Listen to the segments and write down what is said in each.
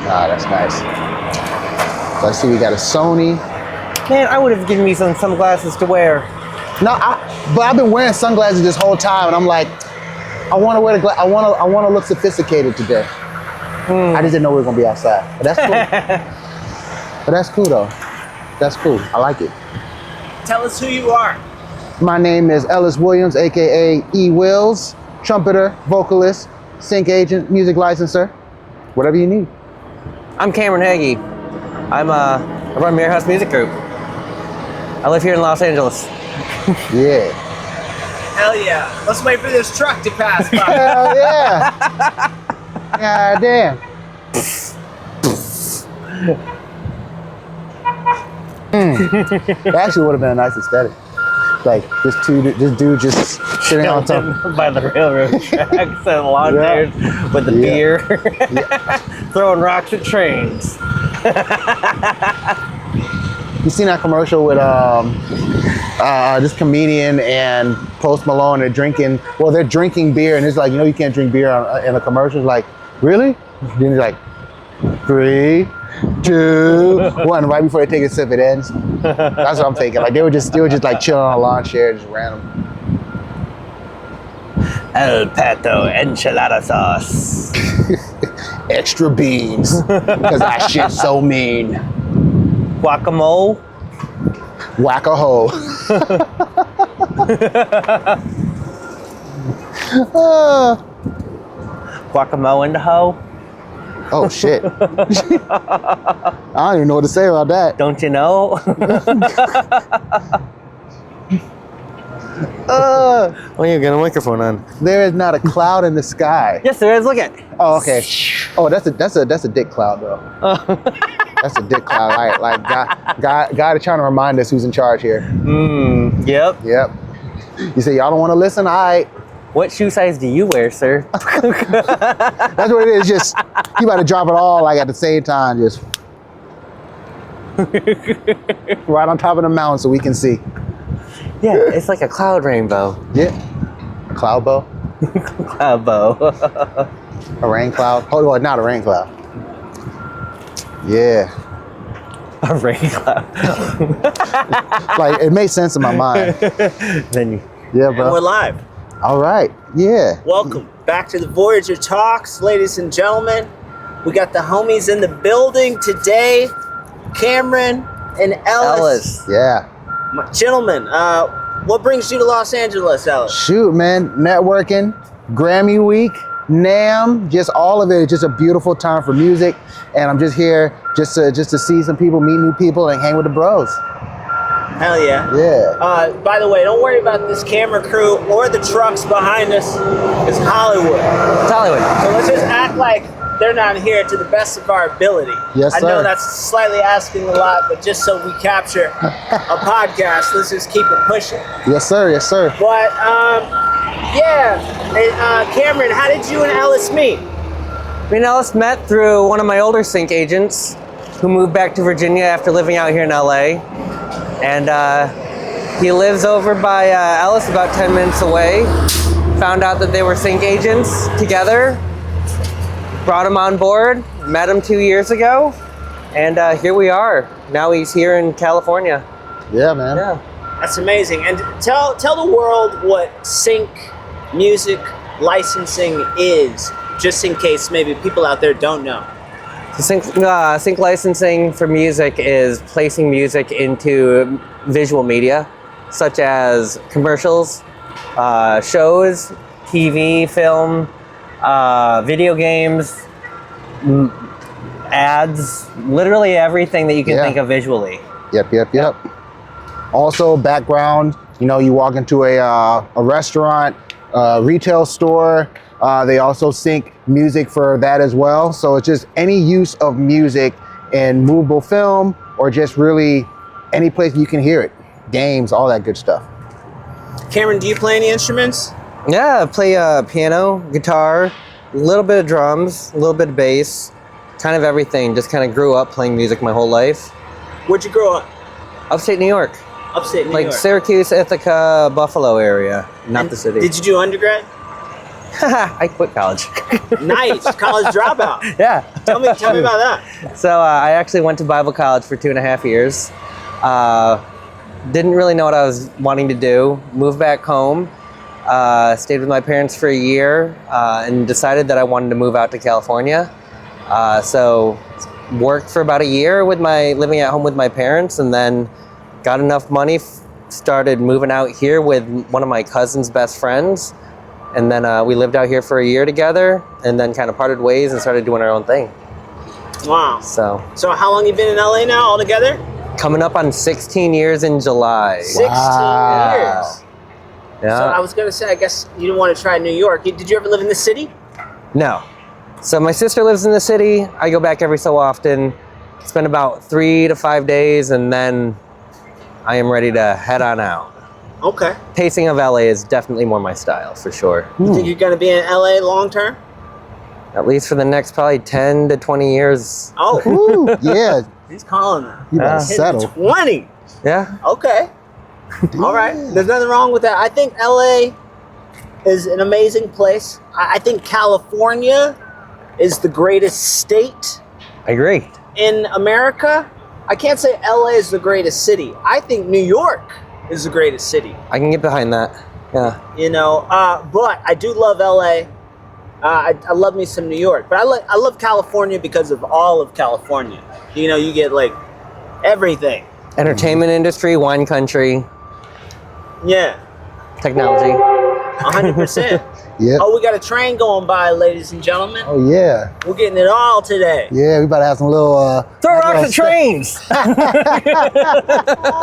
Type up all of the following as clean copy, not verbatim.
Ah, that's nice. So I see we got a Sony. Man, I would have given me some sunglasses to wear. No, but I've been wearing sunglasses this whole time, and I'm like, I want to wear the I want to look sophisticated today. I just didn't know we were gonna be outside, but that's cool. But that's cool though. That's cool. I like it. Tell us who you are. My name is Ellis Williams, aka E Wills, trumpeter, vocalist, sync agent, music licenser, whatever you need. I'm Cameron Hagy. I run Mirror House Music Group. I live here in Los Angeles. Yeah. Hell yeah. Let's wait for this truck to pass by. Hell yeah. God damn. That actually would have been a nice aesthetic. Like this dude just sitting on top by the railroad tracks and lawn chairs with the beer, throwing rocks at trains. You seen that commercial with this comedian and Post Malone? They're drinking beer, and it's like, you can't drink beer in a commercial. It's like, really? Then it's like 3, 2, 1. Right before they take a sip, it ends. That's what I'm thinking. Like they were just like chilling on a lawn chair, just random. El Pato enchilada sauce. Extra beans, because that shit's so mean. Guacamole. Whack a hole. Guacamole in the hoe. Oh shit. I don't even know what to say about that. Don't you know? Well, you got a microphone on. There is not a cloud in the sky. Yes, there is. Look at. Oh, okay. Oh, that's a dick cloud though. That's a dick cloud. Like God is trying to remind us who's in charge here. Yep. Yep. You say y'all don't want to listen? All right. What shoe size do you wear, sir? That's what it is. Just you about to drop it all like at the same time, just right on top of the mountain so we can see. Yeah, it's like a cloud rainbow. Yeah. A cloud bow. Cloud bow. A rain cloud. Oh, well, not a rain cloud. Yeah. A rain cloud. Like it made sense in my mind. Then you. Yeah, bro. And we're live. All right. Yeah. Welcome back to the Voyager Talks, ladies and gentlemen. We got the homies in the building today, Cameron and Ellis. Yeah. Gentlemen, what brings you to Los Angeles, Ellis? Shoot, man. Networking, Grammy Week, NAMM, just all of it. It's just a beautiful time for music. And I'm just here just to see some people, meet new people, and hang with the bros. Hell yeah. Yeah. By the way, don't worry about this camera crew or the trucks behind us. It's Hollywood. It's Hollywood. So let's just act like they're not here to the best of our ability. Yes, sir. I know that's slightly asking a lot, but just so we capture a podcast, let's just keep it pushing. Yes, sir. Yes, sir. But, yeah. And, Cameron, how did you and Ellis meet? Me and Ellis met through one of my older sync agents who moved back to Virginia after living out here in LA. And he lives over by Ellis, about 10 minutes away. Found out that they were sync agents together. Brought him on board, met him 2 years ago, and here we are. Now he's here in California. Yeah, man. Yeah. That's amazing. And tell the world what sync music licensing is, just in case maybe people out there don't know. So sync licensing for music is placing music into visual media, such as commercials, shows, TV, film, video games, ads, literally everything that you can think of visually. Yep. Also, background, you walk into a restaurant, retail store, they also sync music for that as well. So it's just any use of music in movable film or just really any place you can hear it. Games, all that good stuff. Cameron, do you play any instruments? Yeah, I play piano, guitar, a little bit of drums, a little bit of bass, kind of everything. Just kind of grew up playing music my whole life. Where'd you grow up? Upstate New York. Upstate New Like York. Syracuse, Ithaca, Buffalo area, not the city. Did you do undergrad? I quit college. Nice, college dropout. Yeah. Tell me about that. So I actually went to Bible college for 2.5 years. Didn't really know what I was wanting to do. Moved back home. Stayed with my parents for a year and decided that I wanted to move out to California. So worked for about a year living at home with my parents, and then got enough money, started moving out here with one of my cousin's best friends. And then we lived out here for a year together, and then kind of parted ways and started doing our own thing. Wow. So how long you been in LA now altogether? coming up on 16 years in July. 16 years. Yeah. So I was gonna say, I guess you didn't want to try New York. Did you ever live in the city? No. So my sister lives in the city. I go back every so often, spend about 3 to 5 days, and then I am ready to head on out. Okay. Pacing of LA is definitely more my style, for sure. You think you're gonna be in LA long term? At least for the next probably 10 to 20 years. Oh, Ooh, yeah. he's calling them. You better Hitting settle. 20. Yeah. Okay. All right. There's nothing wrong with that. I think LA is an amazing place. I think California is the greatest state I agree. in America. I can't say LA is the greatest city. I think New York is the greatest city. I can get behind that. Yeah. You know, but I do love LA. I love me some New York, but I love California because of all of California. You know, you get like everything. Entertainment industry, wine country, Yeah, technology. 100%. Yep. Oh, we got a train going by, ladies and gentlemen. Oh, yeah. We're getting it all today. Yeah, we about to have some little... Throw rocks at trains!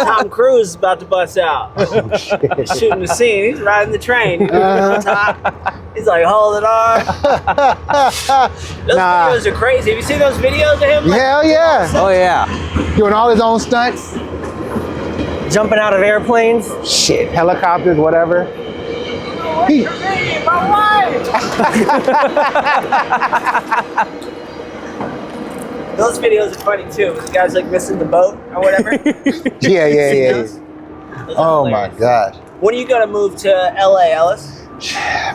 Tom Cruise is about to bust out. Oh, shit. He's shooting the scene. He's riding the train. He's on top. He's like, hold it on. Those videos are crazy. Have you seen those videos of him? Hell yeah. Oh yeah. Doing all his own stunts. Jumping out of airplanes. Shit. Helicopters, whatever. He- My wife! Those videos are funny too. The guy's like missing the boat or whatever. yeah. Those are Oh my hilarious. gosh. When are you gonna move to LA, Ellis?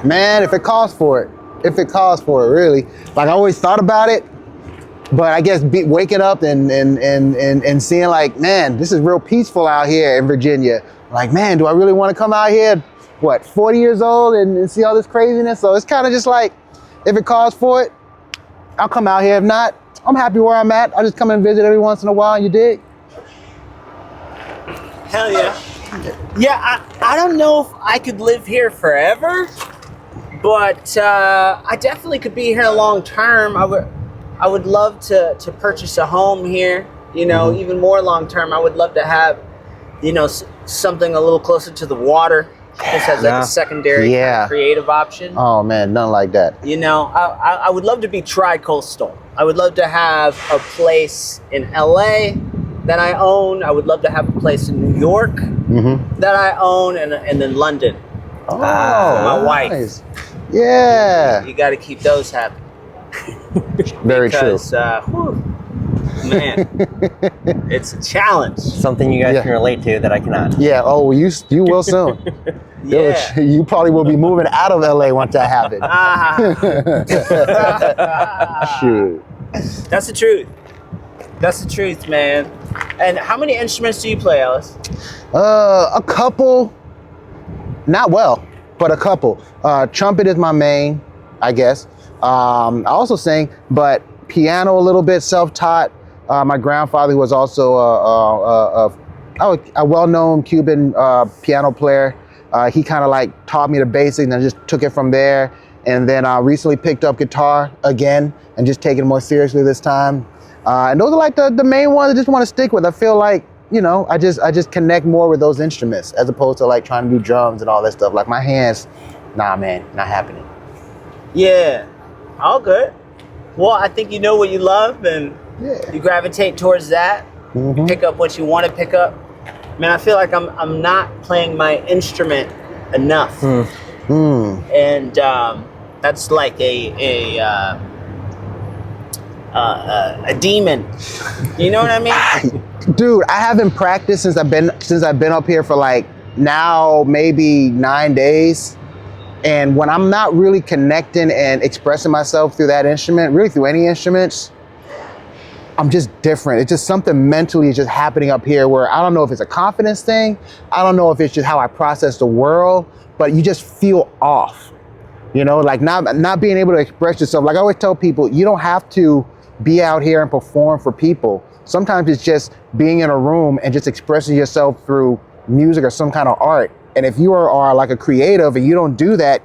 Man, if it calls for it. If it calls for it, really. Like I always thought about it, but I guess waking up and seeing like, man, this is real peaceful out here in Virginia. Like, man, do I really want to come out here, 40 years old and see all this craziness? So it's kind of just like, if it calls for it, I'll come out here. If not, I'm happy where I'm at. I'll just come and visit every once in a while, you dig? Hell yeah. Yeah, I don't know if I could live here forever, but I definitely could be here long term. I would love to purchase a home here, you know, even more long term. I would love to have, you know, something a little closer to the water, just as like a secondary kind of creative option. Oh man, nothing like that. You know, I would love to be tri-coastal. I would love to have a place in LA that I own. I would love to have a place in New York that I own, and then London. Oh, my wife. nice. Yeah. You got to keep those happy. Very true. Because, man, it's a challenge. Something you guys Yeah. can relate to that I cannot. Yeah. Oh, you will soon. Yeah. You probably will be moving out of LA once that happens. Shoot. That's the truth. That's the truth, man. And how many instruments do you play, Ellis? A couple. Not well, but a couple. Trumpet is my main, I guess. I also sing, but piano a little bit, self-taught. My grandfather, who was also a well-known Cuban piano player, he kind of like taught me the basics and I just took it from there. And then I recently picked up guitar again and just taking it more seriously this time. And those are like the main ones I just want to stick with. I feel like, you know, I just connect more with those instruments as opposed to like trying to do drums and all that stuff. Like my hands, nah, man, not happening. Yeah, all good. Well, I think you know what you love, and you gravitate towards that. You pick up what you want to pick up. Man, I feel like I'm not playing my instrument enough, and that's like a demon. You know what I mean? Dude, I haven't practiced since I've been up here for like now maybe 9 days. And when I'm not really connecting and expressing myself through that instrument, really through any instruments, I'm just different. It's just something mentally is just happening up here where I don't know if it's a confidence thing. I don't know if it's just how I process the world, but you just feel off. You know, like not being able to express yourself. Like I always tell people, you don't have to be out here and perform for people. Sometimes it's just being in a room and just expressing yourself through music or some kind of art. And if you are like a creative and you don't do that,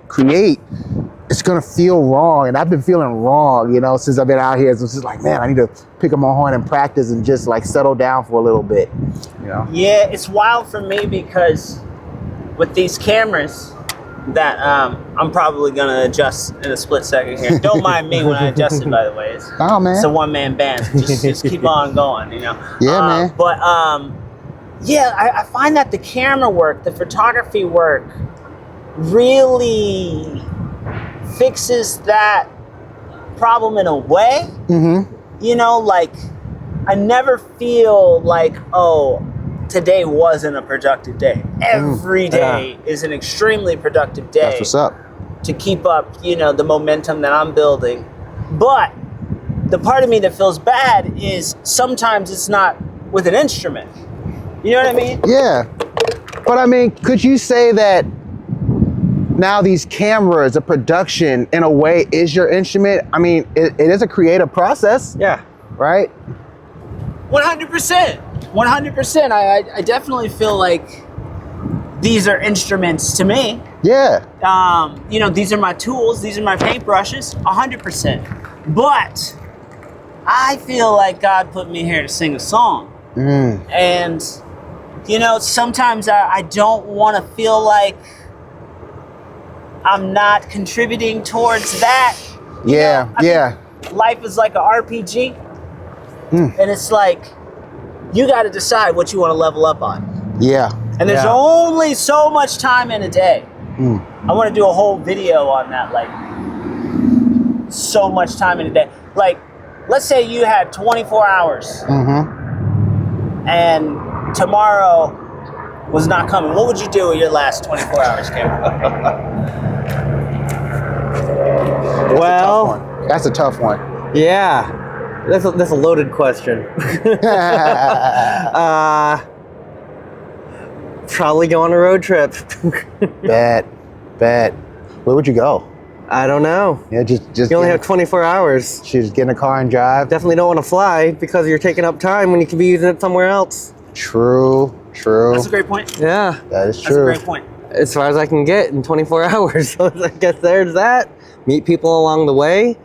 it's gonna feel wrong. And I've been feeling wrong, you know, since I've been out here. So it's just like, man, I need to pick up my horn and practice and just like settle down for a little bit, you know? Yeah, it's wild for me because with these cameras that I'm probably gonna adjust in a split second here. Don't mind me when I adjust it, by the way. Oh, man. It's a one-man band. Just keep on going, you know? Yeah, man. But yeah, I find that the camera work, the photography work really fixes that problem in a way. Mm-hmm. You know, like I never feel like, oh, today wasn't a productive day. Every day is an extremely productive day. That's what's up. To keep up, you know, the momentum that I'm building. But the part of me that feels bad is sometimes it's not with an instrument. You know what I mean? Yeah. But I mean, could you say that now these cameras, the production in a way is your instrument? I mean, it is a creative process. Yeah. Right? 100%. 100%. I definitely feel like these are instruments to me. Yeah. You know, these are my tools. These are my paintbrushes. 100%. But I feel like God put me here to sing a song. And, you know, sometimes I don't want to feel like I'm not contributing towards that. Yeah. Yeah. Life is like an RPG. And it's like, you got to decide what you want to level up on. Yeah. And there's only so much time in a day. I want to do a whole video on that, like, so much time in a day. Like, let's say you had 24 hours and tomorrow was not coming. What would you do with your last 24 hours, Cameron? Well, that's a tough one. Yeah. That's a loaded question. Probably go on a road trip. Bet. Where would you go? I don't know. Yeah, just You only have 24 hours. Just get in a car and drive. Definitely don't want to fly because you're taking up time when you could be using it somewhere else. True. That's a great point. Yeah. That is That's true. a great point. As far as I can get in 24 hours. So I guess there's that. Meet people along the way.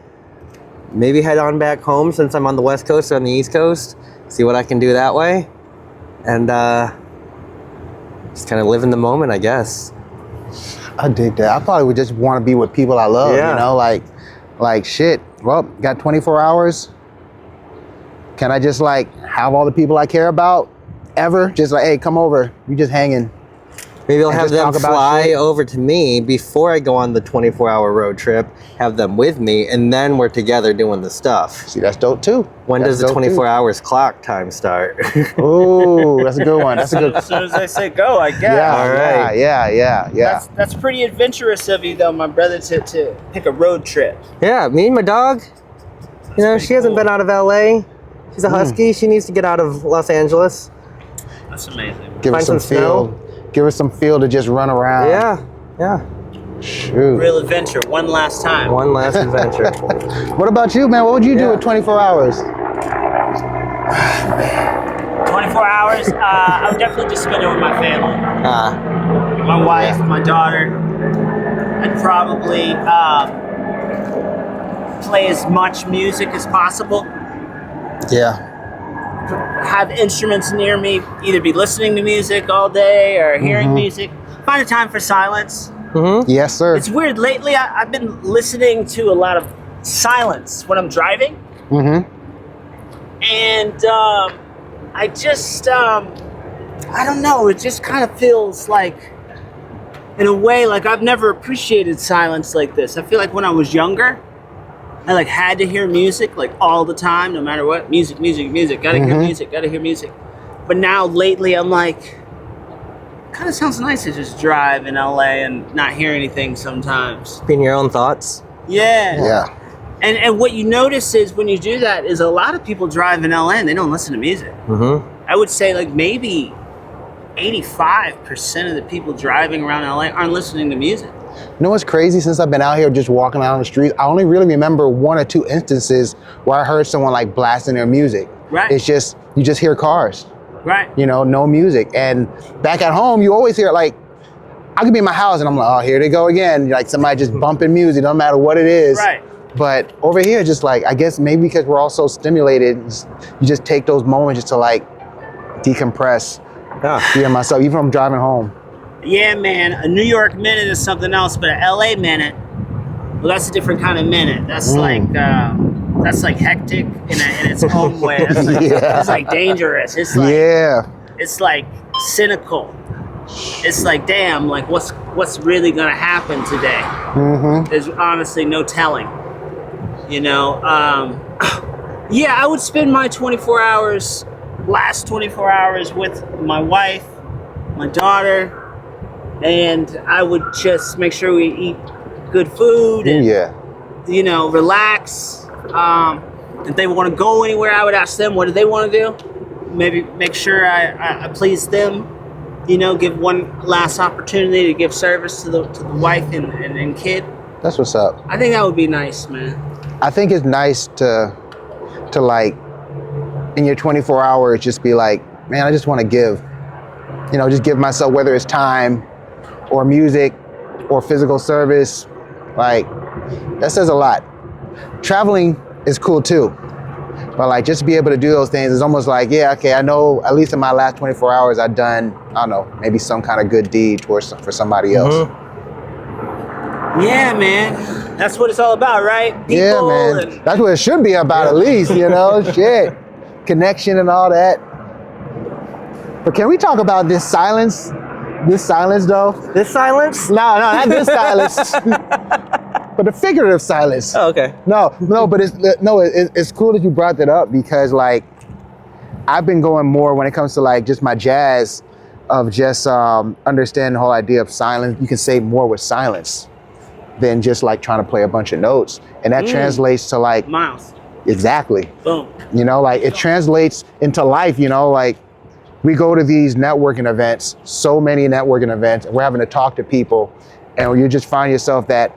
Maybe head on back home since I'm on the West Coast or on the East Coast. See what I can do that way. And just kind of live in the moment, I guess. I dig that. I probably would just want to be with people I love, Yeah. you know, like shit. Well, got 24 hours. Can I just like have all the people I care about ever? Just like, hey, come over. You just hanging. Maybe I'll And have just them talk about fly shit. over to me before I go on the 24-hour road trip, have them with me, and then we're together doing the stuff. See, that's dope too. When That's does the dope, 24 too. hours clock time start? Ooh, that's a good one. That's a good. As soon as I say go, I guess. Yeah, All right. yeah. That's pretty adventurous of you, though, my brother, to pick a road trip. Yeah, me and my dog. You know, she hasn't been out of LA. She's a husky. She needs to get out of Los Angeles. That's amazing. Give her Find some some snow. field. Give her some field to just run around. Yeah. Shoot. Real adventure, one last time. One last adventure. What about you, man? What would you do with 24 hours? 24 hours, I would definitely just spend it with my family. My wife, my daughter. I'd probably play as much music as possible. Yeah. Have instruments near me, either be listening to music all day or hearing music. Find a time for silence. Yes, sir. It's weird. Lately, I've been listening to a lot of silence when I'm driving. And I just, I don't know, it just kind of feels like, in a way, like I've never appreciated silence like this. I feel like when I was younger, I like had to hear music like all the time, no matter what. Music, gotta hear music, gotta hear music. But now lately I'm like, kind of sounds nice to just drive in LA and not hear anything sometimes. Being your own thoughts. Yeah. Yeah. And what you notice is when you do that is a lot of people drive in LA and they don't listen to music. I would say like maybe 85% of the people driving around LA aren't listening to music. You know what's crazy? Since I've been out here just walking out on the streets, I only really remember 1 or 2 instances where I heard someone like blasting their music. Right. It's just, you just hear cars. Right. You know, no music. And back at home, you always hear like, I could be in my house and I'm like, oh, here they go again. Like somebody just bumping music, no matter what it is. Right. But over here, just like, I guess maybe because we're all so stimulated, you just take those moments just to like decompress, hear myself, even if I'm driving home. Yeah, man. A New York minute is something else, but an LA minute, well, that's a different kind of minute. That's like hectic in its own way. That's like, it's like dangerous. It's like it's like cynical. It's like, damn, like what's really gonna happen today? There's honestly no telling. You know, yeah, I would spend my last 24 hours with my wife, my daughter, and I would just make sure we eat good food and, you know, relax. If they want to go anywhere, I would ask them, what do they want to do? Maybe make sure I please them, you know, give one last opportunity to give service to the wife and kid. That's what's up. I think that would be nice, man. I think it's nice to like, in your 24 hours, just be like, man, I just want to give, you know, just give myself, whether it's time or music or physical service, like, that says a lot. Traveling is cool too, but like, just to be able to do those things is almost like, yeah, okay, I know at least in my last 24 hours, I've done, I don't know, maybe some kind of good deed for somebody else. Yeah, man. That's what it's all about, right? People, yeah, man. That's what it should be about, at least, you know? Shit. Connection and all that. But can we talk about this silence? This silence, though? This silence? No, not this silence. But the figurative silence. Oh, okay. No, but it's cool that you brought that up, because like, I've been going more when it comes to like just my jazz of just understanding the whole idea of silence. You can say more with silence than just like trying to play a bunch of notes. And that translates to like... miles. Exactly. Boom. You know, like it translates into life, you know, like we go to these networking events, so many networking events, and we're having to talk to people, and you just find yourself that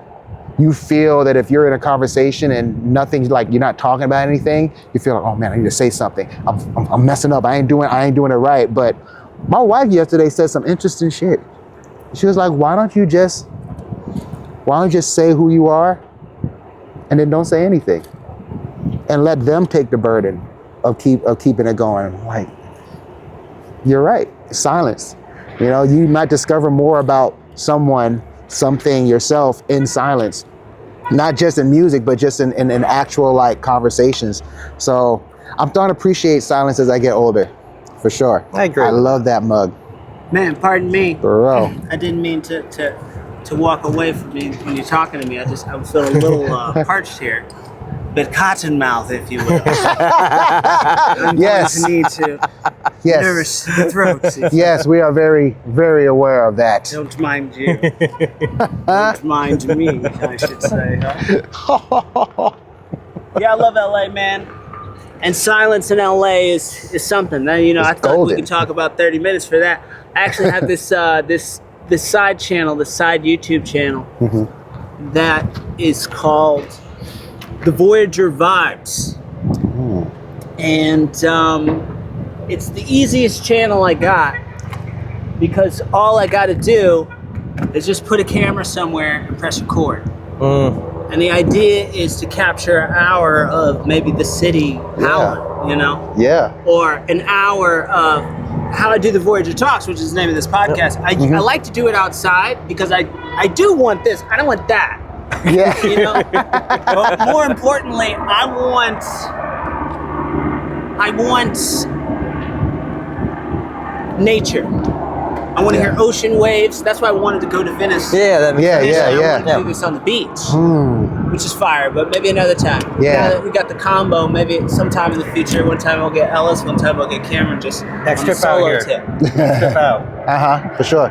you feel that if you're in a conversation and nothing's like, you're not talking about anything, you feel like, oh man, I need to say something. I'm messing up. I ain't doing it right. But my wife yesterday said some interesting shit. She was like, why don't you just say who you are and then don't say anything and let them take the burden of keeping it going. Like, you're right, silence. You know, you might discover more about someone, something, yourself in silence, not just in music, but just in actual like conversations. So I'm starting to appreciate silence as I get older, for sure. I agree. I love that mug. Man, pardon me. For real. I didn't mean to walk away from me when you're talking to me. I feel a little parched here. But cotton mouth, if you will. I'm Yes. going to need to nurse the throat. Yes, we are very, very aware of that. Don't mind you. Don't mind me, I should say. Huh? Yeah, I love LA, man. And silence in LA is something. Now, you know, I thought we could talk about 30 minutes for that. I actually have this side channel, this side YouTube channel that is called The Voyager Vibes. And it's the easiest channel I got, because all I got to do is just put a camera somewhere and press record. And the idea is to capture an hour of maybe the city howling, you know? Yeah. Or an hour of how I do the Voyager Talks, which is the name of this podcast. I like to do it outside because I do want this. I don't want that. Yeah. You know? But more importantly, I want nature. I want to hear ocean waves. That's why I wanted to go to Venice. Yeah, I wanted to do this on the beach. which is fire. But maybe another time. Yeah. Now that we got the combo, maybe sometime in the future. One time we'll get Ellis. One time we'll get Cameron. Just Next on the trip out solo here. tip. Trip out. For sure.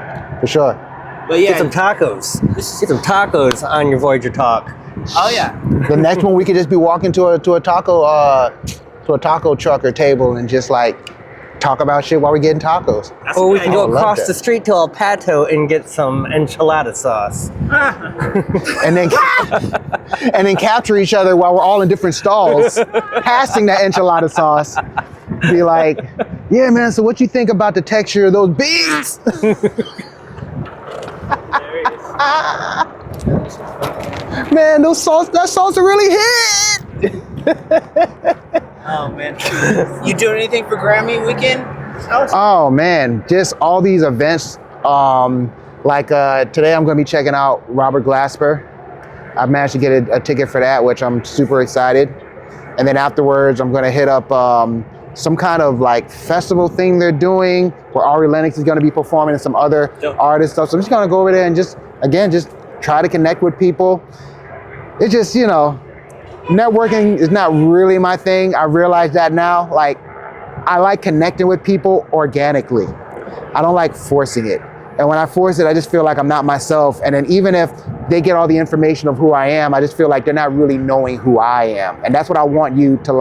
But yeah, Get some tacos. Get some tacos on your Voyager Talk. oh yeah. The next one we could just be walking to a taco truck or table and just like talk about shit while we're getting tacos. That's Or a we good can go I love across that. the street to El Pato and get some enchilada sauce. And then capture each other while we're all in different stalls, passing that enchilada sauce. Be like, yeah, man. So what you think about the texture of those beans? Man, that sauce really hit. Oh man. You doing anything for Grammy weekend? Oh man, just all these events. Today I'm going to be checking out Robert Glasper. I've managed to get a ticket for that, which I'm super excited. And then afterwards, I'm going to hit up some kind of like festival thing they're doing where Ari Lennox is going to be performing and some other artists stuff. So I'm just going to go over there and just try to connect with people. It's just, networking is not really my thing. I realize that now. Like, I like connecting with people organically. I don't like forcing it. And when I force it, I just feel like I'm not myself. And then even if they get all the information of who I am, I just feel like they're not really knowing who I am. And that's what I want you to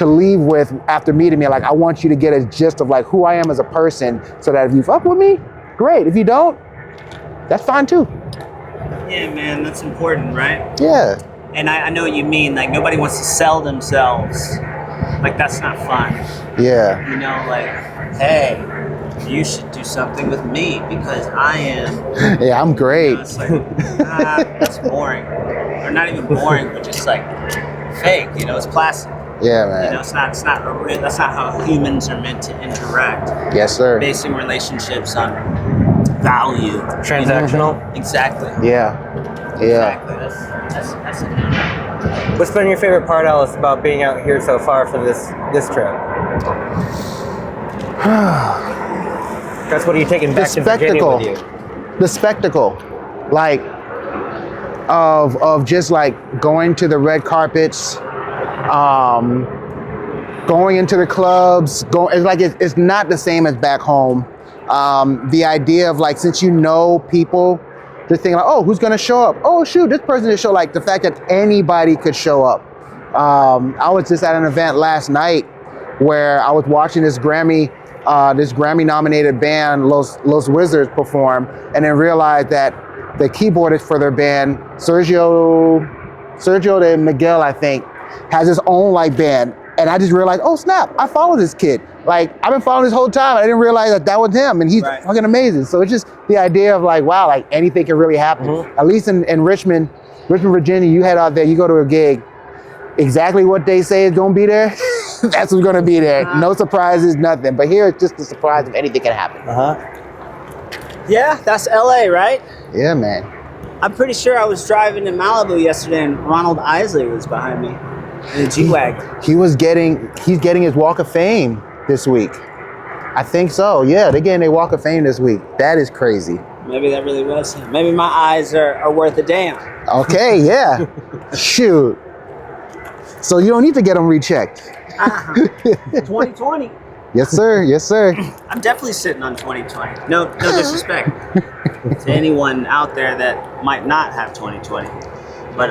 leave with after meeting me. Like, I want you to get a gist of like who I am as a person, so that if you fuck with me, great. If you don't, that's fine too. Yeah, man, that's important, right? Yeah. And I know what you mean. Like, nobody wants to sell themselves. Like, that's not fun. Yeah. Like, hey, you should do something with me because I am. Yeah, I'm great. It's like, that's boring. Or not even boring, but just like fake. It's plastic. Yeah, man. It's not that's not how humans are meant to interact. Yes, sir. Basing relationships on value. Transactional. Exactly. Yeah. Exactly. That's it. What's been your favorite part, Alice, about being out here so far for this trip? That's what are you taking back to Virginia with you? The spectacle, like of just like going to the red carpets, going into the clubs. It's not the same as back home. The idea of like, since people, just thinking like, oh, who's gonna show up? Oh shoot, this person is show. Like the fact that anybody could show up. I was just at an event last night where I was watching this Grammy nominated band Los Wizards perform, and then realized that the keyboardist for their band, Sergio de Miguel, I think, has his own like band. And I just realized, oh snap, I follow this kid. Like, I've been following this whole time. I didn't realize that was him, and he's fucking amazing. So it's just the idea of like, wow, like anything can really happen. Mm-hmm. At least in Richmond, Virginia, you head out there, you go to a gig, exactly what they say is gonna be there, that's what's gonna be there. No surprises, nothing. But here it's just the surprise of anything can happen. Yeah, that's LA, right? Yeah, man. I'm pretty sure I was driving to Malibu yesterday and Ronald Isley was behind me in a G-Wagon. He's getting his Walk of Fame this week. I think so. Yeah, they're getting their Walk of Fame this week. That is crazy. Maybe that really was him. Maybe my eyes are worth a damn. Okay, yeah. Shoot. So you don't need to get them rechecked. 2020. Yes, sir. Yes, sir. I'm definitely sitting on 2020. No disrespect to anyone out there that might not have 2020. But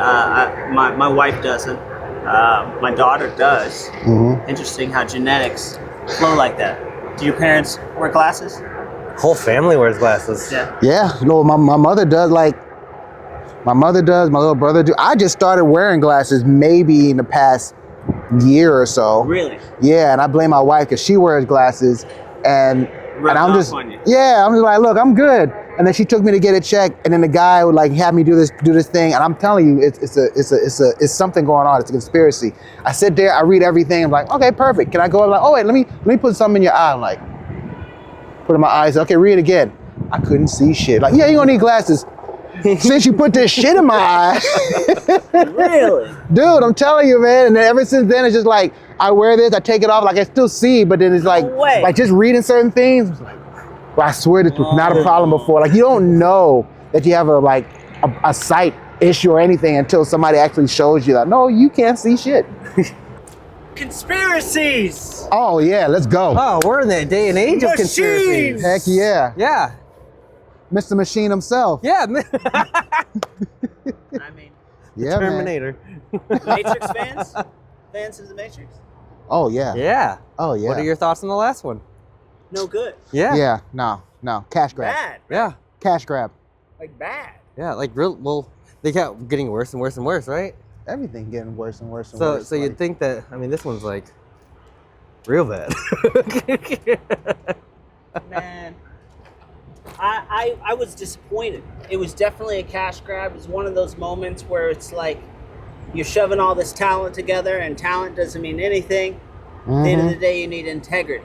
my wife doesn't. My daughter does. Mm-hmm. Interesting how genetics flow like that. Do your parents wear glasses? Whole family wears glasses. Yeah. Yeah. No, my mother does. Like, my mother does. My little brother do. I just started wearing glasses maybe in the past year or so. Really? Yeah, and I blame my wife because she wears glasses, and I'm just on you. yeah, I'm just like, look, I'm good. And then she took me to get it checked, and then the guy would like have me do this thing, and I'm telling you, it's something going on. It's a conspiracy. I sit there, I read everything. I'm like, okay, perfect. Can I go? I'm like, oh wait, let me put something in your eye. I'm like, put in my eyes. Okay, read it again. I couldn't see shit. Like, yeah, you gonna need glasses. Since you put this shit in my eye. Really? Dude, I'm telling you, man. And then ever since then, it's just like, I wear this, I take it off, like I still see, but then it's like, like just reading certain things, it's like, well, I swear this was not a problem before. Like, you don't know that you have a sight issue or anything until somebody actually shows you that, no, you can't see shit. Conspiracies. Oh yeah, let's go. Oh, we're in the day and age of conspiracies. Heck yeah. Yeah. Mr. Machine himself. Yeah. I mean, Yeah, man. Terminator. Matrix fans? Fans of the Matrix? Oh yeah. Yeah. Oh yeah. What are your thoughts on the last one? No good. Yeah. Yeah, no. Cash grab. Bad. Yeah. Cash grab. Like bad. Yeah. Like real. Well, they kept getting worse and worse and worse, right? Everything getting worse and worse and So, worse. so you'd think that. I mean, this one's like real bad. Man. I was disappointed. It was definitely a cash grab. It was one of those moments where it's like you're shoving all this talent together and talent doesn't mean anything. At the end of the day, you need integrity.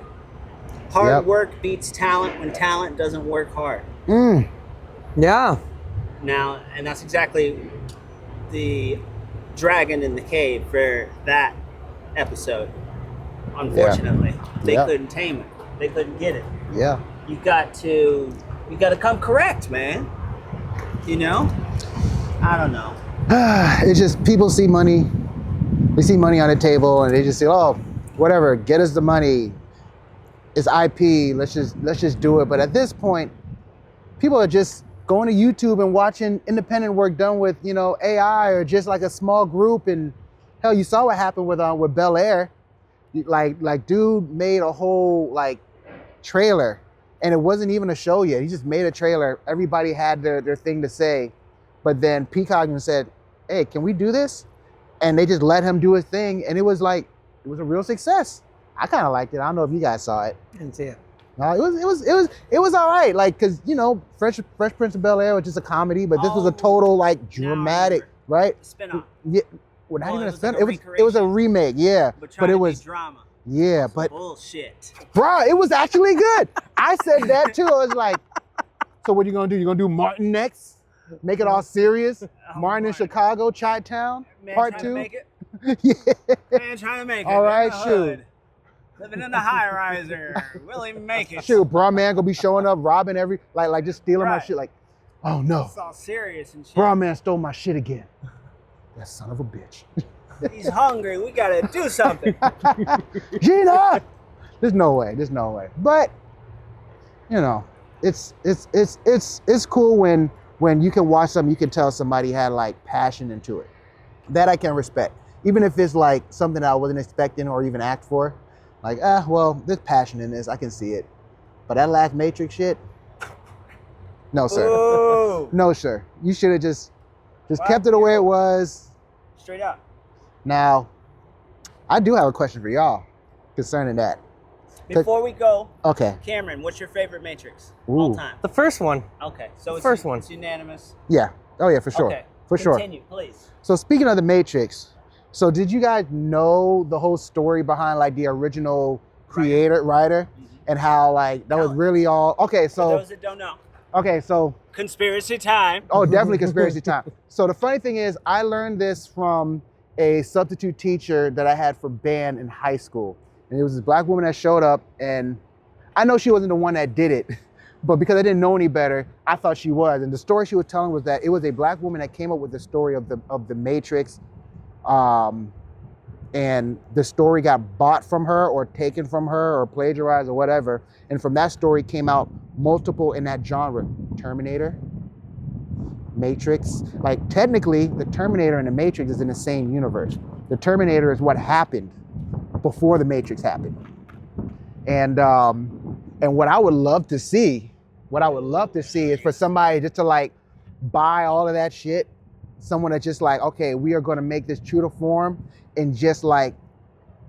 Hard work beats talent when talent doesn't work hard. Yeah. Now, and that's exactly the dragon in the cave for that episode. Unfortunately, they couldn't tame it. They couldn't get it. Yeah. You got to come correct, man. You know? I don't know. It's just people see money. They see money on the table and they just say, oh, whatever, get us the money. It's IP. Let's just do it. But at this point, people are just going to YouTube and watching independent work done with, AI or just like a small group. And hell, you saw what happened with Bel Air. Like dude made a whole like trailer, and it wasn't even a show yet. He just made a trailer. Everybody had their thing to say, but then Peacock said, "Hey, can we do this?" And they just let him do his thing, and it was a real success. I kind of liked it. I don't know if you guys saw it. Didn't see it. No, it was all right. Like, cause Fresh Prince of Bel Air was just a comedy, but this was a total like dramatic, right? Spin-off. Yeah, well, not even a spin. Like It was a remake, yeah. But it was drama. yeah, but Bullshit. bro, it was actually good. I said that too. I was like, so what you gonna do? You gonna do Martin next? Make it all serious? Martin in Chicago, Chi-Town, Man part trying 2. to make it. Yeah. Man trying to make it. All right, in the shoot. hood. Living in the high riser. Will he make it? Shoot, bro, man gonna be showing up, robbing like just stealing my Right. shit. Like, oh no, It's all serious and shit. bro, man stole my shit again. That son of a bitch. He's hungry. We gotta do something. Gina! There's no way. But it's cool when you can watch something, you can tell somebody had like passion into it. That I can respect. Even if it's like something that I wasn't expecting or even asked for. Like, well, there's passion in this. I can see it. But that last Matrix shit, no, sir. Ooh. No, sir. You should have just kept it the way it was. Straight up. Now, I do have a question for y'all concerning that. Before we go, Okay. Cameron, what's your favorite Matrix Ooh. all time? The first one. Okay, so it's first one. It's unanimous. Yeah. Oh, yeah, for sure. Okay, For sure. Continue, please. So speaking of the Matrix, so did you guys know the whole story behind like the original writer, and how like that was really all okay? For So those that don't know, so conspiracy time. oh, definitely conspiracy time. So the funny thing is, I learned this from a substitute teacher that I had for band in high school, and it was this black woman that showed up, and I know she wasn't the one that did it, but because I didn't know any better, I thought she was. And the story she was telling was that it was a black woman that came up with the story of the Matrix. And the story got bought from her or taken from her or plagiarized or whatever. And from that story came out multiple in that genre. Terminator, Matrix. Like technically the Terminator and the Matrix is in the same universe. The Terminator is what happened before the Matrix happened. And what I would love to see is for somebody just to like buy all of that shit. Someone that's just like, okay, we are going to make this true to form and just like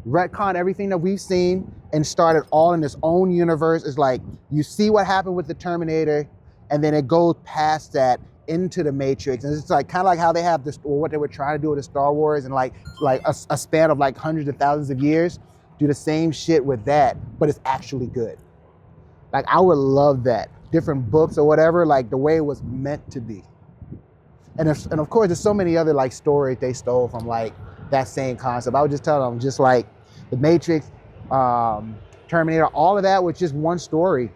retcon everything that we've seen and start it all in its own universe. It's like you see what happened with the Terminator, and then it goes past that into the Matrix. And it's like kind of like how they have this, or what they were trying to do with the Star Wars, and like a span of like hundreds of thousands of years. Do the same shit with that, but it's actually good. Like I would love that. Different books or whatever, like the way it was meant to be. And of course, there's so many other like stories they stole from like that same concept. I would just tell them just like the Matrix, Terminator, all of that was just one story.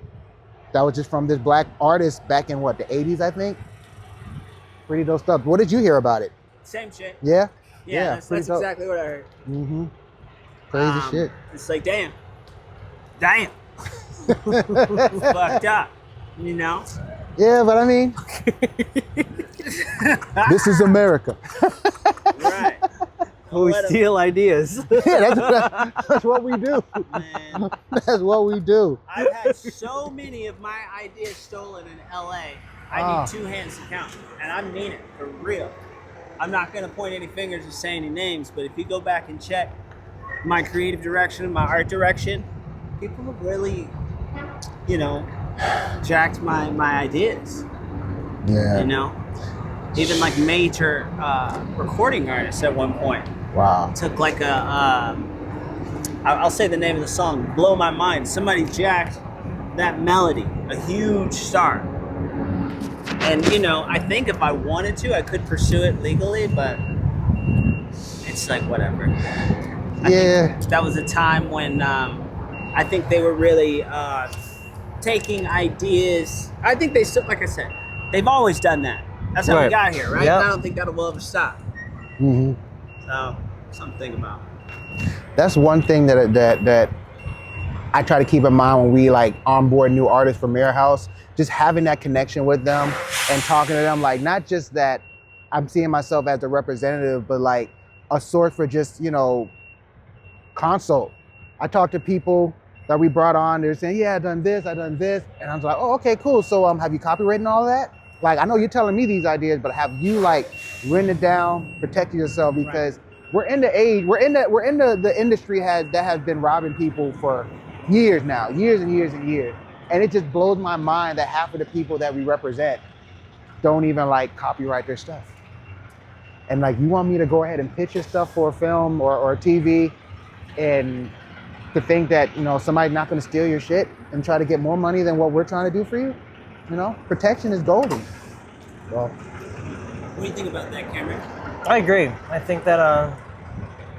That was just from this black artist back in what, the 80s, I think? Pretty dope stuff. What did you hear about it? Same shit. Yeah? Yeah, pretty that's dope. exactly what I heard. Mm-hmm. Crazy shit. It's like, damn. It's fucked up, you know? Yeah, but I mean, this is America. Right. We steal ideas. Yeah, that's what we do. Man, That's what we do. I've had so many of my ideas stolen in LA. I need 2 hands to count. And I mean it, for real. I'm not going to point any fingers or say any names, but if you go back and check my creative direction, my art direction, people have really, you know, jacked my ideas. Yeah. You know? Even like major recording artists at one point. Wow. Took like I'll say the name of the song, Blow My Mind. Somebody jacked that melody, a huge star. And you know, I think if I wanted to, I could pursue it legally, but it's like whatever. I think that was a time when I think they were really taking ideas. I think they still, like I said, they've always done that. That's how we got here, right? Yep. I don't think that will ever stop. Mm-hmm. So, something to think about. That's one thing that I try to keep in mind when we like onboard new artists for Mirror House. Just having that connection with them and talking to them, like not just that I'm seeing myself as the representative, but like a source for just, you know, consult. I talk to people that we brought on, they're saying, yeah, I done this, and I was like, oh, okay, cool. So have you copywritten all that? Like, I know you're telling me these ideas, but have you like written it down, protected yourself? Because we're in the age, we're in the industry that has been robbing people for years now, years and years and years. And it just blows my mind that half of the people that we represent don't even like copyright their stuff. And like, you want me to go ahead and pitch your stuff for a film or a TV, and to think that, you know, somebody's not going to steal your shit and try to get more money than what we're trying to do for you? You know, protection is golden. Well, What do you think about that, Cameron? I agree. I think that, I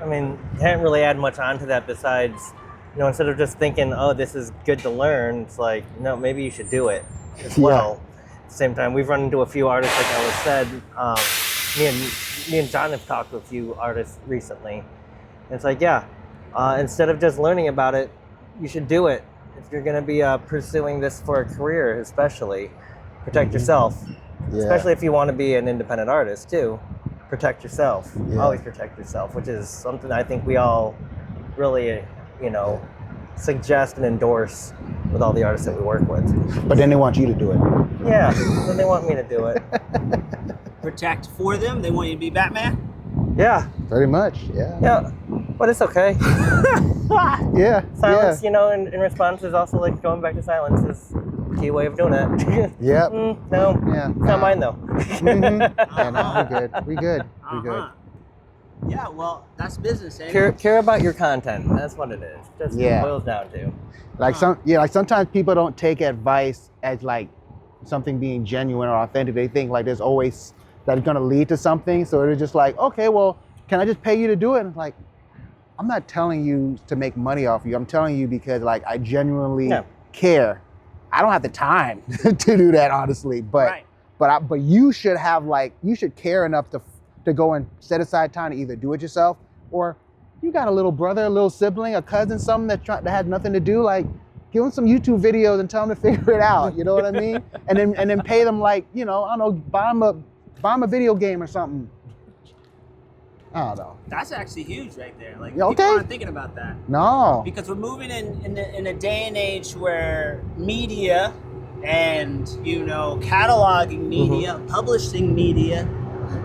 mean, can't really add much onto that besides, you know, instead of just thinking, oh, this is good to learn, it's like, no, maybe you should do it as well. At the same time, we've run into a few artists, like Ellis said. Me and John have talked to a few artists recently. And it's like, yeah, instead of just learning about it, you should do it. If you're going to be pursuing this for a career, especially, protect yourself. yeah. Especially if you want to be an independent artist, too. Protect yourself. Yeah. Always protect yourself, which is something I think we all really, you know, suggest and endorse with all the artists that we work with. But then they want you to do it. Yeah, then they want me to do it. Protect for them? They want you to be Batman? Yeah, Pretty much, yeah. yeah, but it's okay. Yeah, Silence, you know, in response is also like going back to silence is a key way of doing it. Yep. No, Yeah. it's not mine though. Mm-hmm. Yeah, no, we good. Yeah, well, that's business, ain't it? Care about your content. That's what it is. Just Yeah. boils down to. Like like sometimes people don't take advice as like something being genuine or authentic. They think like there's always that it's gonna lead to something. So they're just like, okay, well, can I just pay you to do it? And it's like, I'm not telling you to make money off you. I'm telling you because like I genuinely care. I don't have the time to do that, honestly. But but you should have you should care enough to go and set aside time to either do it yourself, or you got a little brother, a little sibling, a cousin, something that has nothing to do. Like, give them some YouTube videos and tell them to figure it out. You know what I mean? And then pay them you know, I don't know, buy them a video game or something. I don't know. That's actually huge right there. Like, Okay. people aren't thinking about that. No. Because we're moving in a day and age where media and, you know, cataloging media, publishing media,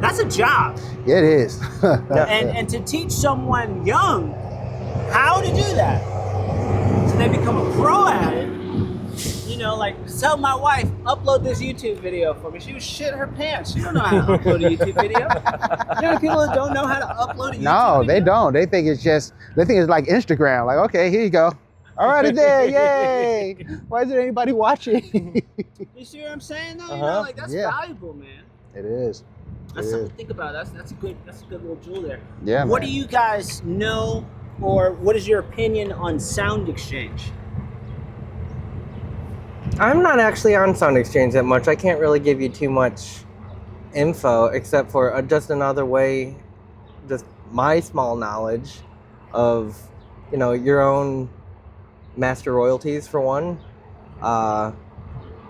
that's a job. It is. And to teach someone young how to do that, so they become a pro at it. You know, like, tell my wife, upload this YouTube video for me. She would shit her pants. She don't know how to upload a YouTube video. You know people that don't know how to upload a YouTube video? No, they don't. They think it's like Instagram. Like, okay, here you go. All right, it's there. Yay. Why isn't anybody watching? You see what I'm saying though? You know, like, that's valuable, man. It is. That's something to think about. That's a good little jewel there. Yeah. What man. do you guys know, or what is your opinion on Sound Exchange? I'm not actually on Sound Exchange that much. I can't really give you too much info except for just another way, just my small knowledge of, your own master royalties for one,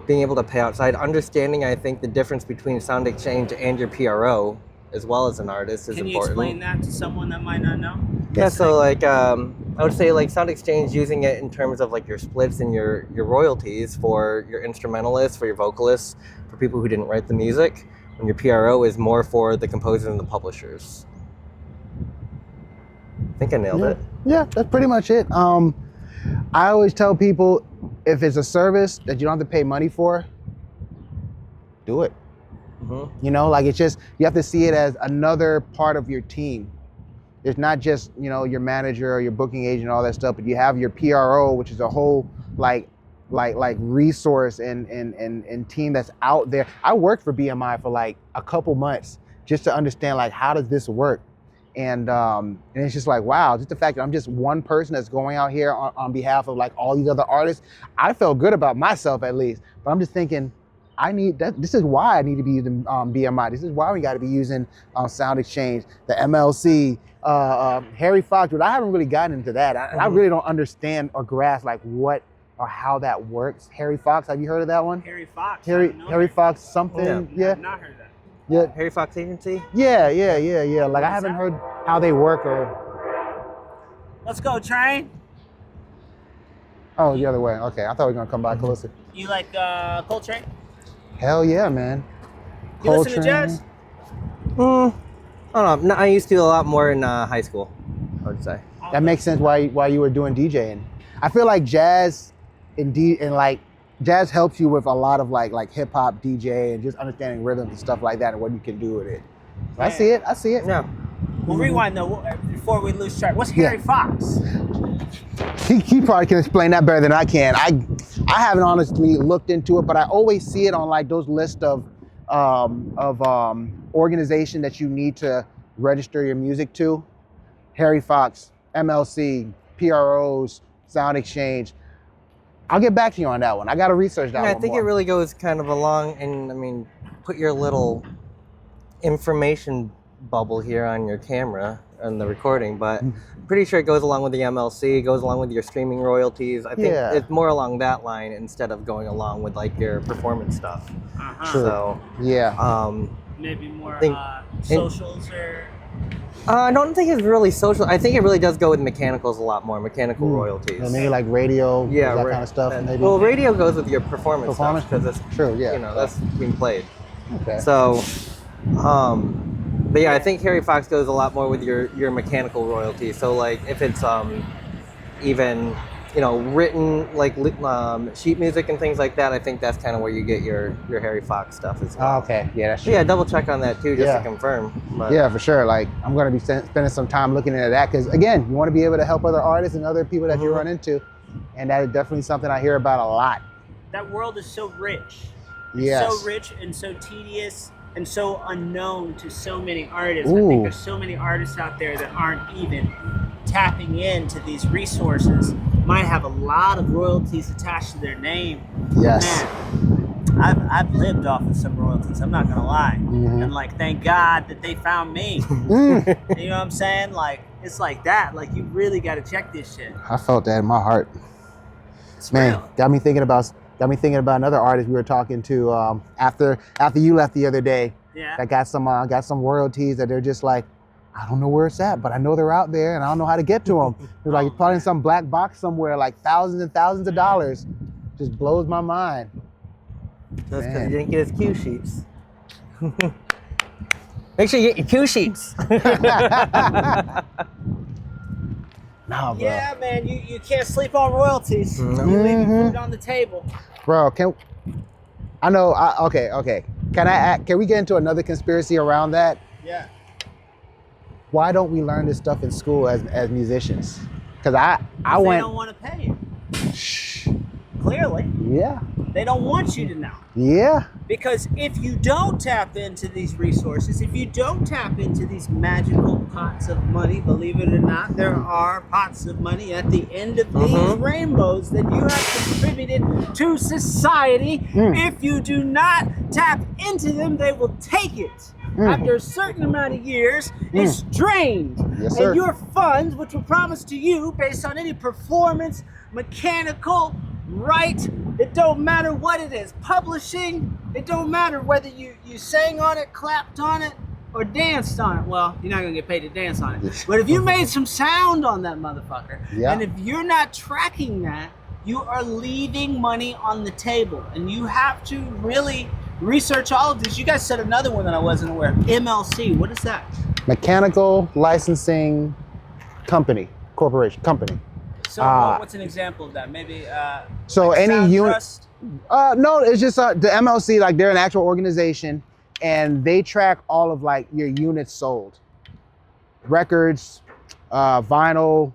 being able to pay outside, understanding, I think, the difference between sound exchange and your PRO as well as an artist is important. Can you explain that to someone that might not know? Yeah, so like I would say like sound exchange, using it in terms of like your splits and your royalties for your instrumentalists, for your vocalists, for people who didn't write the music, and your PRO is more for the composers and the publishers. I think I nailed it. Yeah, that's pretty much it. I always tell people, if it's a service that you don't have to pay money for, do it. Mm-hmm. It's just, you have to see it as another part of your team. It's not just, your manager or your booking agent, all that stuff, but you have your PRO, which is a whole like resource and team that's out there. I worked for BMI for like a couple months just to understand like, how does this work? And it's just like, wow, just the fact that I'm just one person that's going out here on behalf of like all these other artists. I felt good about myself at least, but I'm just thinking, I need that. This is why I need to be using BMI. This is why we got to be using Sound Exchange, the MLC, Harry Fox. But I haven't really gotten into that. I really don't understand or grasp like what or how that works. Harry Fox, have you heard of that one? Harry Fox. Harry Fox something. Yeah. I've not heard of that. Yeah. Harry Fox Agency? Yeah. Like I haven't heard how they work or. Let's go, train. Oh, the other way. Okay, I thought we were gonna come back closer. You like Coltrane? Hell yeah, man. You listen to jazz? I don't know. No, I used to a lot more in high school, I would say. That makes sense why you were doing DJing. I feel like jazz jazz helps you with a lot of like hip hop DJ and just understanding rhythms and stuff like that and what you can do with it. So I see it. Yeah. We'll rewind though before we lose track. What's Harry Fox? He probably can explain that better than I can. I haven't honestly looked into it, but I always see it on like those lists of organization that you need to register your music to. Harry Fox, MLC, PROs, Sound Exchange. I'll get back to you on that one. I got to research that one. I think more. It really goes kind of along, and I mean, put your little information bubble here on your camera and the recording, but I'm pretty sure it goes along with the MLC, goes along with your streaming royalties. I think it's more along that line instead of going along with like your performance stuff. True. So maybe more socials or. I don't think it's really social. I think it really does go with mechanicals a lot more, mechanical royalties. Maybe like radio, that kind of stuff. Maybe. Well, radio goes with your performance stuff because it's true. Yeah, that's being played. Okay. So, but yeah, I think Harry Fox goes a lot more with your mechanical royalties. So like if it's even written like sheet music and things like that, I think that's kind of where you get your Harry Fox stuff as well. Oh, okay, yeah, that's true. Yeah, double check on that too, just to confirm. But. Yeah, for sure. Like I'm going to be spending some time looking into that because again, you want to be able to help other artists and other people that you run into, and that is definitely something I hear about a lot. That world is so rich. Yes. So rich and so tedious and so unknown to so many artists. I think there's so many artists out there that aren't even tapping into these resources, might have a lot of royalties attached to their name. Yes. Man, I've lived off of some royalties, I'm not gonna lie. And like, thank God that they found me. You know what I'm saying? Like, it's like that. Like, you really gotta check this shit. I felt that in my heart. It's Man, real. got me thinking about another artist we were talking to after you left the other day. Yeah. That got some royalties that they're just like, I don't know where it's at, but I know they're out there and I don't know how to get to them. They're like, it's probably in some black box somewhere, like thousands and thousands of dollars. Just blows my mind. That's because you didn't get his cue sheets. Make sure you get your cue sheets. No, bro. Yeah, man, you can't sleep on royalties. You leave food on the table. Bro, okay. Can we get into another conspiracy around that? Yeah. Why don't we learn this stuff in school as musicians? Because I They went. don't want to pay you. Clearly. Yeah. They don't want you to know. Yeah. Because if you don't tap into these resources, if you don't tap into these magical pots of money, believe it or not, there are pots of money at the end of these rainbows that you have contributed to society. If you do not tap into them, they will take it. After a certain amount of years, it's drained. Yes, sir. And your funds, which were promised to you based on any performance, mechanical, right? It don't matter what it is. Publishing, it don't matter whether you sang on it, clapped on it, or danced on it. Well, you're not gonna get paid to dance on it. But if you made some sound on that motherfucker, and if you're not tracking that, you are leaving money on the table. And you have to really research all of this. You guys said another one that I wasn't aware of. MLC, what is that? Mechanical Licensing Company, Corporation, Company. So what's an example of that? Maybe so like any unit. Trust? No, it's just the MLC. Like they're an actual organization, and they track all of like your units sold, records, vinyl,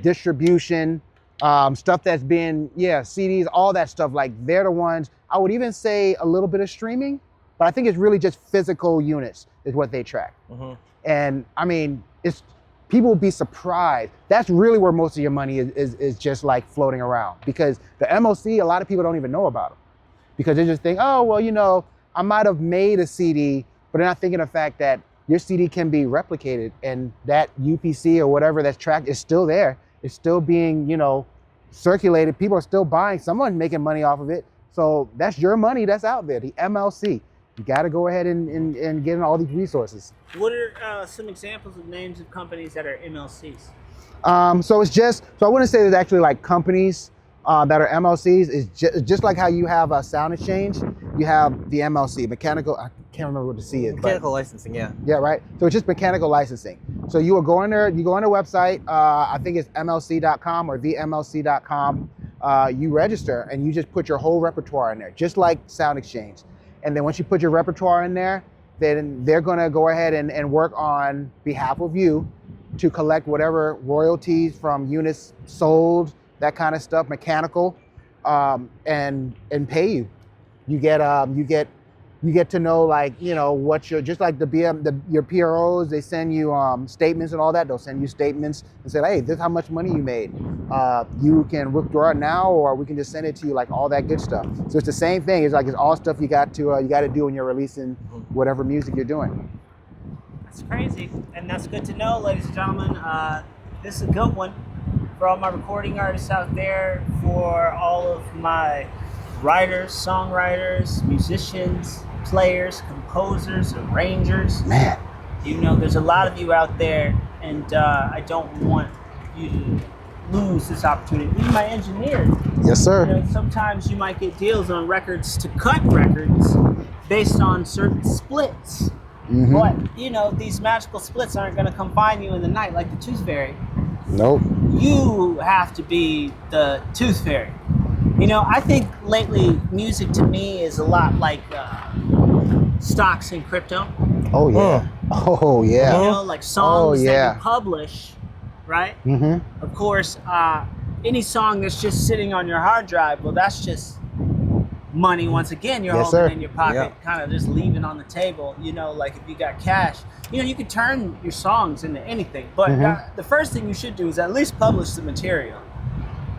distribution, stuff that's been CDs, all that stuff. Like they're the ones. I would even say a little bit of streaming, but I think it's really just physical units is what they track. And I mean, people will be surprised. That's really where most of your money is just like floating around, because the MOC, a lot of people don't even know about them because they just think, oh, well, you know, I might have made a CD, but they're not thinking of the fact that your CD can be replicated and that UPC or whatever that's tracked is still there. It's still being, you know, circulated. People are still buying. Someone's making money off of it. So that's your money that's out there, the MLC. You got to go ahead and get in all these resources. What are some examples of names of companies that are MLCs? So it's just, so I wouldn't say there's actually like companies that are MLCs. It's just like how you have a sound exchange, you have the MLC, mechanical, I can't remember what the C is. Mechanical licensing, yeah. Yeah, right? So it's just mechanical licensing. So you will go in there, you go on their website, I think it's mlc.com or themlc.com. You register and you just put your whole repertoire in there, just like Sound Exchange. And then once you put your repertoire in there, then they're gonna go ahead and work on behalf of you to collect whatever royalties from units sold, that kind of stuff, mechanical, and pay you. You get to know, like, you know, what your, just like your PROs, they send you statements and all that. They'll send you statements and say, hey, this is how much money you made. You can withdraw it now, or we can just send it to you, like all that good stuff. So it's the same thing. It's like, it's all stuff you got to do when you're releasing whatever music you're doing. That's crazy, and that's good to know, ladies and gentlemen. This is a good one for all my recording artists out there, for all of my writers, songwriters, musicians, players, composers, arrangers. Man, you know, there's a lot of you out there, and I don't want you to lose this opportunity. Even my engineers. Yes, sir. You know, sometimes you might get deals on records to cut records based on certain splits. But, you know, these magical splits aren't going to come find you in the night like the Tooth Fairy. Nope. You have to be the Tooth Fairy. You know, I think lately music to me is a lot like stocks in crypto. Oh, yeah. Oh, yeah. You know, like songs that you publish, right? Of course, any song that's just sitting on your hard drive, well, that's just money. Once again, you're holding in your pocket, kind of just leaving on the table. You know, like if you got cash, you know, you can turn your songs into anything. But the first thing you should do is at least publish the material.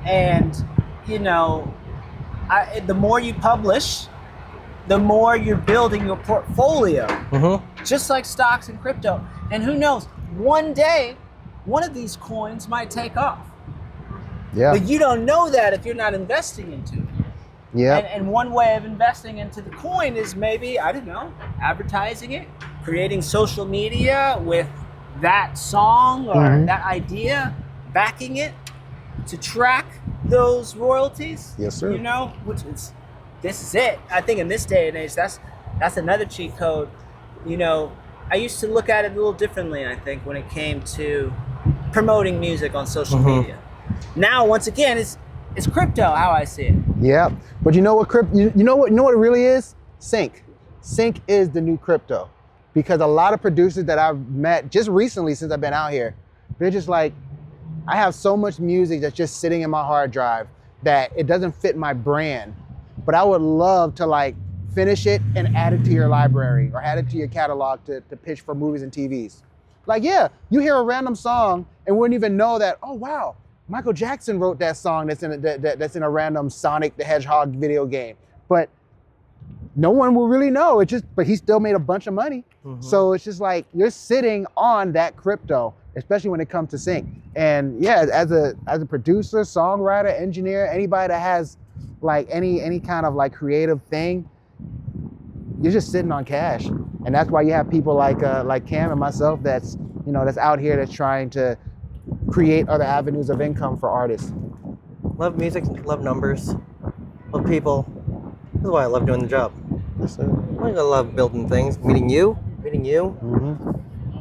And, you know, the more you publish, the more you're building your portfolio. Just like stocks and crypto. And who knows, one day, one of these coins might take off. Yeah. But you don't know that if you're not investing into it. Yeah. And one way of investing into the coin is maybe, I don't know, advertising it, creating social media with that song or that idea, backing it to track those royalties. Yes, sir. You know, this is it. I think in this day and age, that's another cheat code. You know, I used to look at it a little differently, I think, when it came to promoting music on social media. Now, once again, it's crypto, how I see it. Yeah, but you know what you know what it really is? Sync. Sync is the new crypto, because a lot of producers that I've met just recently since I've been out here, they're just like, I have so much music that's just sitting in my hard drive that it doesn't fit my brand but I would love to like finish it and add it to your library or add it to your catalog to pitch for movies and TVs. Like, yeah, you hear a random song and wouldn't even know that, oh wow, Michael Jackson wrote that song that's in a random Sonic the Hedgehog video game. But no one will really know. But he still made a bunch of money. So it's just like you're sitting on that crypto, especially when it comes to sync. And yeah, as a producer, songwriter, engineer, anybody that has like any kind of like creative thing, you're just sitting on cash. And that's why you have people like Cam and myself that's out here that's trying to create other avenues of income for artists. Love music, love numbers, love people. This is why I love doing the job. Yes, sir. I love building things, meeting you,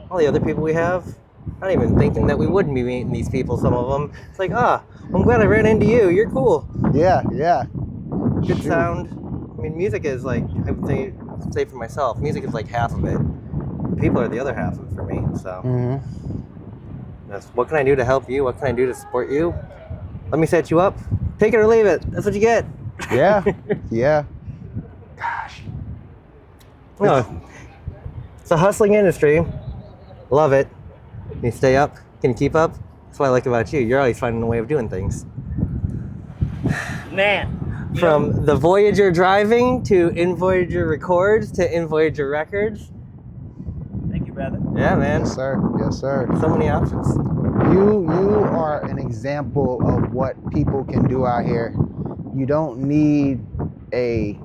all the other people we have. Not even thinking that we wouldn't be meeting these people, some of them. It's like, I'm glad I ran into you. You're cool. Yeah. Good sound. I mean, music is like, I would say for myself, music is like half of it. People are the other half of it for me. So, that's what can I do to help you? What can I do to support you? Let me set you up. Take it or leave it. That's what you get. Yeah. Gosh. No, it's a hustling industry. Love it. Can you stay up? Can you keep up? That's what I like about you. You're always finding a way of doing things. Man. From the Voyager driving to in Voyager records to in Voyager records. Thank you, brother. Yeah, man. Yes, sir. So many options. You are an example of what people can do out here. You don't need a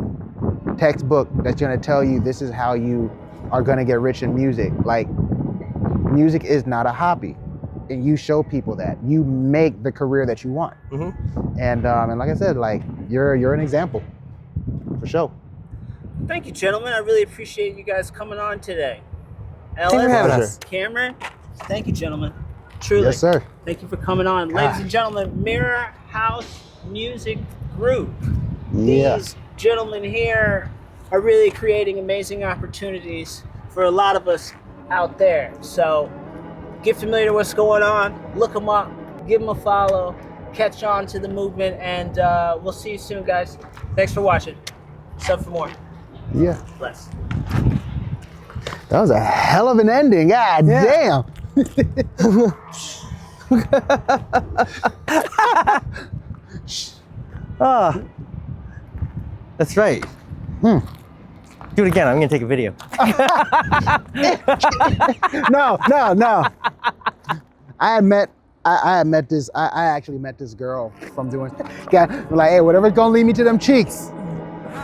textbook that's going to tell you this is how you are going to get rich in music. Like, music is not a hobby, and you show people that you make the career that you want. And like I said, like you're an example for sure. Thank you, gentlemen. I really appreciate you guys coming on today. Thanks for having us. Cameron, thank you, gentlemen. Truly. Yes, sir. Thank you for coming on. Ladies and gentlemen, Mirror House Music Group. Yeah. These gentlemen here are really creating amazing opportunities for a lot of us out there. So get familiar with what's going on. Look them up. Give them a follow. Catch on to the movement. And we'll see you soon, guys. Thanks for watching. Sub for more. Yeah. Bless. That was a hell of an ending. God damn. That's right. Do it again. I'm gonna take a video. No. I actually met this girl from doing. Like, hey, whatever's gonna lead me to them cheeks.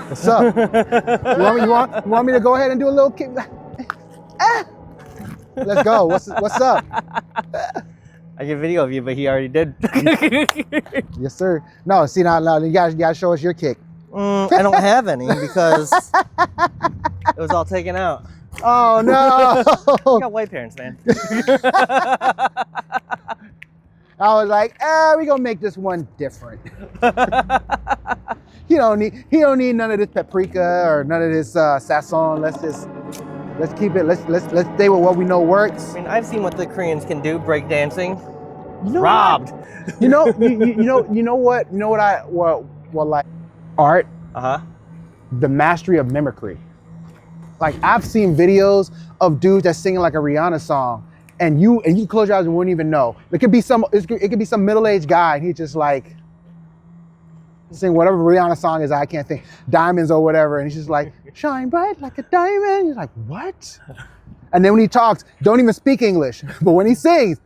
What's up? You want me to go ahead and do a little kick? Let's go. What's up? I get a video of you, but he already did. Yes, sir. No, see now you gotta show us your kick. I don't have any because it was all taken out. Oh no! I got white parents, man. I was like, we gonna make this one different. He don't need none of this paprika or none of this sazon. Let's keep it. Let's stay with what we know works. I mean, I've seen what the Koreans can do, breakdancing. You know Robbed. What? You know what I like art. The mastery of mimicry. Like, I've seen videos of dudes that's singing like a Rihanna song, and you close your eyes and wouldn't even know. It could be some middle-aged guy, and he's just like sing whatever Rihanna song is. I can't think, Diamonds or whatever, and he's just like, shine bright like a diamond. He's like, what? And then when he talks, don't even speak English, but when he sings,